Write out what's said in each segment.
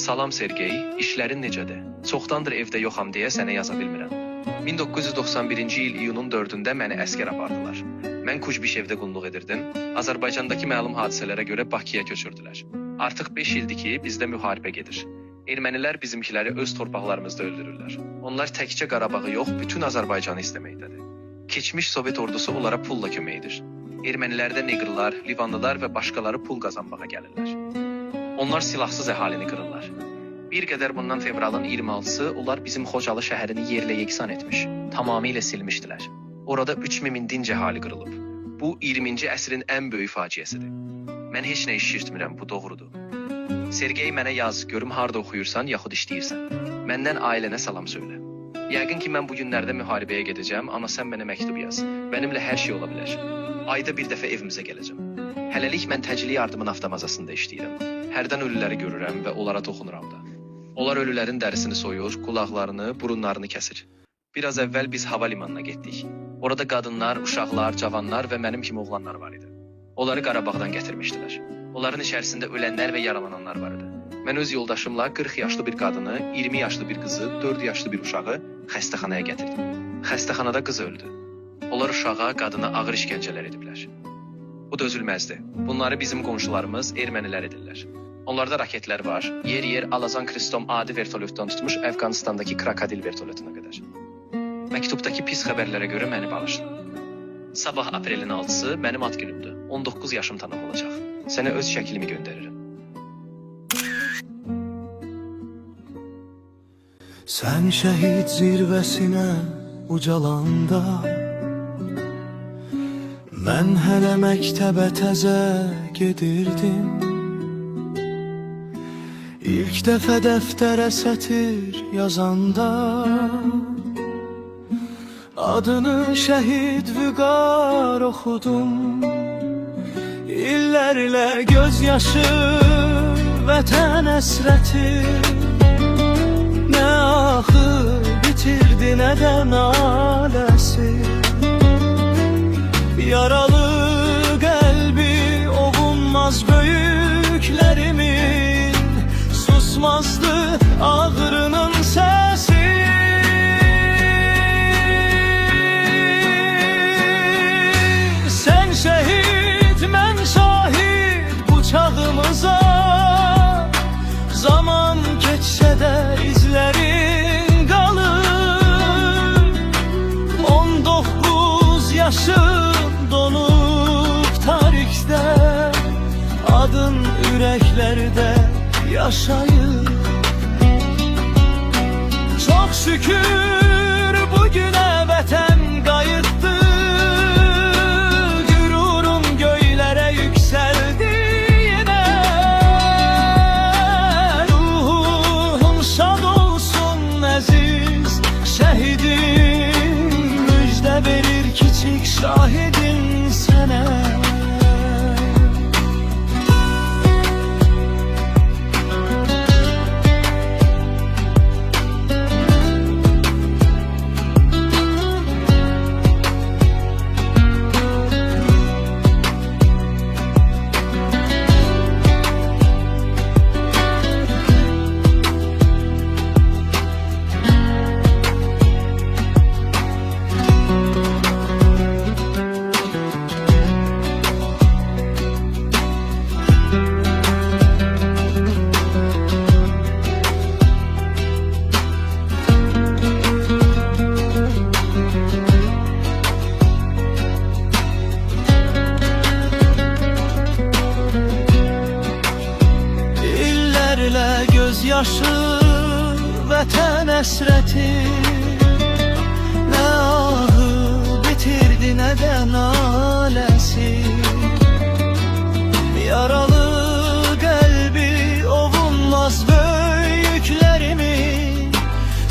Salam Sergey, işlərin necədir? Çoxdandır evdə yoxam deyə sənə yaza bilmirəm. 1991-ci il iyunun 4-də məni əskər apardılar. Mən Kujbişevdə qulluq edirdim. Azərbaycandakı məlum hadisələrə görə Bakıya köçürdülər. Artıq 5 ildir ki, bizdə müharibə gedir. Ermənilər bizimkiləri öz torpaqlarımızda öldürürlər. Onlar təkcə Qarabağı yox, bütün Azərbaycanı istəməkdədir. Keçmiş Sovet ordusu onlara pulla kömək edir. Ermənilərdə neqrlar, livanlılar və başqaları pul qazanmağa gəlirlər. Onlar silahsız əhalini qırırlar. Bir qədər bundan fevralın 26-sı onlar bizim Xocalı şəhərini yerlə yeksan etmiş. Tamamilə silmişdilər. Orada 3000 dinc əhali qırılıb. Bu 20-ci əsrin ən böyük faciəsidir. Mən heç nə eşitmirəm, bu doğrudur. Sergey mənə yaz, görüm harda oxuyursan yaxud işləyirsən. Məndən ailənə salam söylə. Yəqin ki mən bu günlərdə müharibəyə gedəcəm, amma sən mənə məktub yaz. Mənimlə hər şey ola bilər. Ayda bir dəfə evimizə gələcəm. Hələlik mən təcili yardımın avtomazasında işləyirəm. Hərdən ölüləri görürəm və onlara toxunuram da. Onlar ölülərin dərisini soyur, qulaqlarını, burunlarını kəsir. Biraz əvvəl biz hava limanına getdik. Orada qadınlar, uşaqlar, cavanlar və mənim kimi oğlanlar var idi. Onları Qarabağdan gətirmişdilər. Onların içərisində ölənlər və yaralananlar var idi. Mən öz yoldaşımla 40 yaşlı bir qadını, 20 yaşlı bir qızı, 4 yaşlı bir uşağı xəstəxanaya gətirdim. Xəstəxanada qız öldü. Onlar uşağa, qadına ağır işgəncələr ediblər. Bu dözülməzdir. Bunları bizim qonşularımız ermənilər edirlər. Onlarda raketlər var. Yer-yer Alazan Kristom adi vertolyotdan tutmuş Əfqanistandakı Krokodil vertolyotuna qədər. Məktubdakı pis xəbərlərə görə məni bağışla. Sabah aprelin 6-sı mənim ad günümdür. 19 yaşım tamam olacaq. Sənə öz şəklimi göndərirəm. Sən şəhid zirvəsinə ucalanda, mən hələ məktəbə təzə gedirdim. İlk dəfə dəftərə sətir yazanda, adını şəhid Vüqar oxudum. İllərlə gözyaşı, vətən əsrəti, nə axı bitirdi, nə də naləsi. Yaralı qəlbi ovunmaz böyüklerimin, susmazdı ağrının səsi. Sən şəhid, mən şahid bu çağımıza. Zaman keçsə də izlərin qalır. 19 yaşım donub tarixdə, adın ürəklərdə yaşayır. Çox şükür bugünə vətən qayıtdı. Qürurum göylərə yüksəldi yenə. Ruhun şad olsun əziz şəhidim, müjdə verir kiçik şahidin sənə. Gözyaşı, vətən əsrəti, nə ahı bitirdi, nə də naləsi. Yaralı qəlbi ovunmaz böyüklerimin,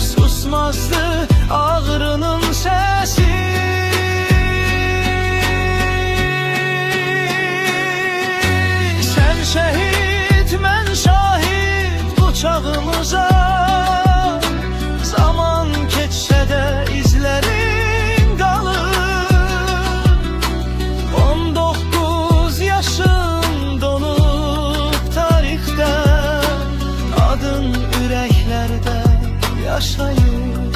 susmazdı ağrının səsi. Sən şəhid, mən şahid çağımıza. Zaman yaşayır.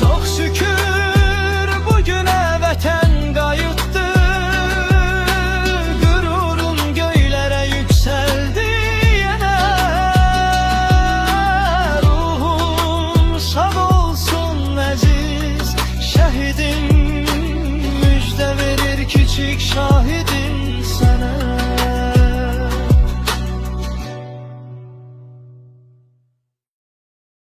Çok şükür bugüne vətən qayıtdı, gururum göylere yükseldi yine. Ruhum sağ olsun aziz şehidim, müjde verir küçük şahidim.